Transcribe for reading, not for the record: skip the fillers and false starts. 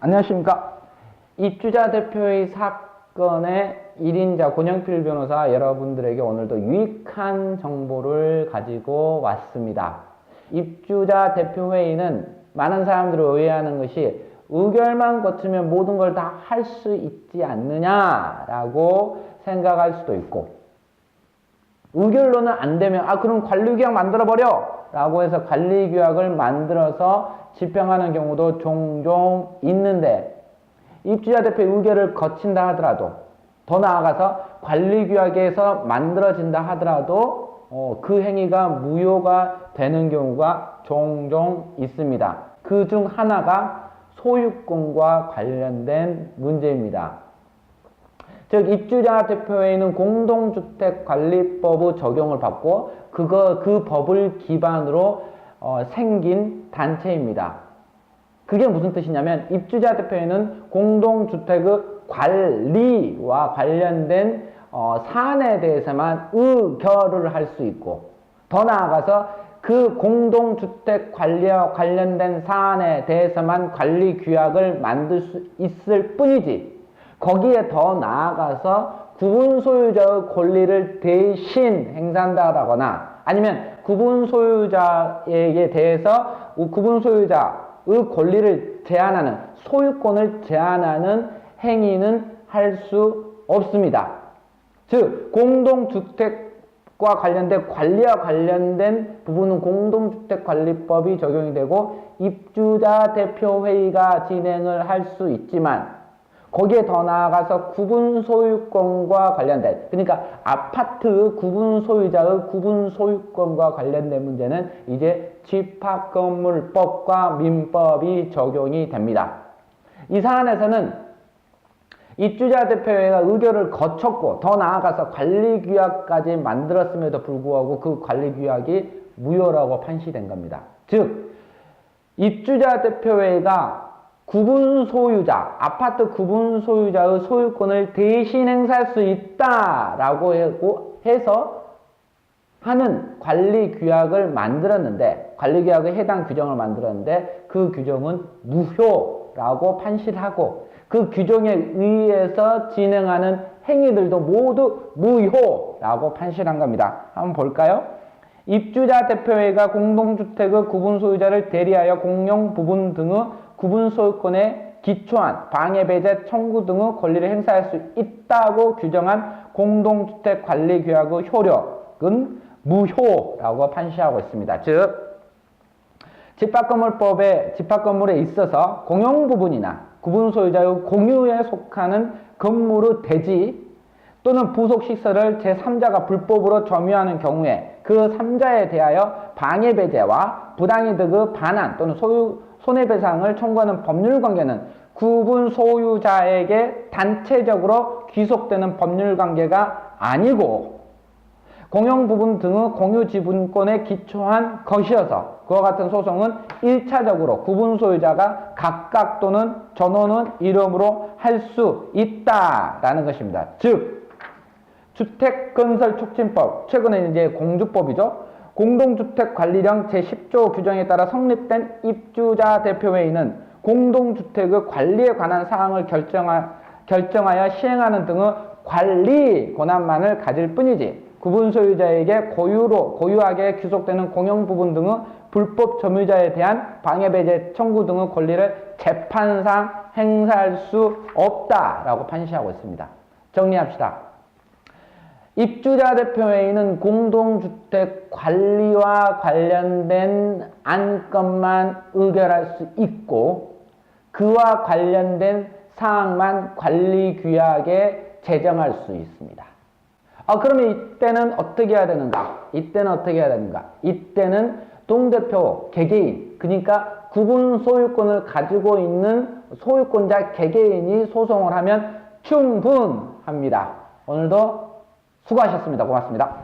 안녕하십니까. 입주자 대표회의 사건의 1인자 권영필 변호사 여러분들에게 오늘도 유익한 정보를 가지고 왔습니다. 입주자 대표회의는 많은 사람들이 오해하는 것이 의결만 거치면 모든 걸 다 할 수 있지 않느냐라고 생각할 수도 있고, 의결로는 안 되면 그럼 관리규약 만들어버려 라고 해서 관리규약을 만들어서 집행하는 경우도 종종 있는데, 입주자 대표 의결을 거친다 하더라도, 더 나아가서 관리규약에서 만들어진다 하더라도 그 행위가 무효가 되는 경우가 종종 있습니다. 그 중 하나가 소유권과 관련된 문제입니다. 즉, 입주자 대표회의는 공동주택관리법의 적용을 받고 그 법을 기반으로 생긴 단체입니다. 그게 무슨 뜻이냐면, 입주자 대표회의는 공동주택의 관리와 관련된 사안에 대해서만 의결을 할 수 있고, 더 나아가서 그 공동주택 관리와 관련된 사안에 대해서만 관리규약을 만들 수 있을 뿐이지, 거기에 더 나아가서 구분 소유자의 권리를 대신 행사한다거나 아니면 구분 소유자에게 대해서 구분 소유자의 권리를 제한하는, 소유권을 제한하는 행위는 할 수 없습니다. 즉, 공동주택과 관련된 관리와 관련된 부분은 공동주택관리법이 적용이 되고 입주자 대표회의가 진행을 할 수 있지만, 거기에 더 나아가서 구분 소유권과 관련된, 그러니까 아파트 구분 소유자의 구분 소유권과 관련된 문제는 이제 집합건물법과 민법이 적용이 됩니다. 이 사안에서는 입주자 대표회의가 의결을 거쳤고 더 나아가서 관리규약까지 만들었음에도 불구하고 그 관리규약이 무효라고 판시된 겁니다. 즉, 입주자 대표회의가 구분 소유자, 아파트 구분 소유자의 소유권을 대신 행사할 수 있다라고 해서 하는 관리규약을 만들었는데, 관리규약의 해당 규정을 만들었는데 그 규정은 무효라고 판시를 하고, 그 규정에 의해서 진행하는 행위들도 모두 무효라고 판시를 한 겁니다. 한번 볼까요? 입주자 대표회의가 공동주택의 구분 소유자를 대리하여 공용 부분 등의 구분 소유권에 기초한 방해 배제 청구 등의 권리를 행사할 수 있다고 규정한 공동주택관리규약의 효력은 무효라고 판시하고 있습니다. 즉, 집합건물에 있어서 공용 부분이나 구분 소유자의 공유에 속하는 건물의 대지 또는 부속 시설을 제3자가 불법으로 점유하는 경우에 그 3자에 대하여 방해 배제와 부당이득의 반환 또는 손해배상을 청구하는 법률관계는 구분 소유자에게 단체적으로 귀속되는 법률관계가 아니고 공용 부분 등의 공유 지분권에 기초한 것이어서, 그와 같은 소송은 1차적으로 구분 소유자가 각각 또는 전원의 이름으로 할 수 있다라는 것입니다. 즉, 주택건설촉진법, 최근에 이제 공주법이죠. 공동주택관리령 제10조 규정에 따라 성립된 입주자 대표회의는 공동주택의 관리에 관한 사항을 결정하여 시행하는 등의 관리 권한만을 가질 뿐이지, 구분 소유자에게 고유하게 귀속되는 공용 부분 등의 불법 점유자에 대한 방해배제 청구 등의 권리를 재판상 행사할 수 없다라고 판시하고 있습니다. 정리합시다. 입주자 대표회의는 공동주택 관리와 관련된 안건만 의결할 수 있고, 그와 관련된 사항만 관리규약에 제정할 수 있습니다. 그러면 이때는 어떻게 해야 되는가? 이때는 동대표 개개인, 그러니까 구분 소유권을 가지고 있는 소유권자 개개인이 소송을 하면 충분합니다. 오늘도 수고하셨습니다. 고맙습니다.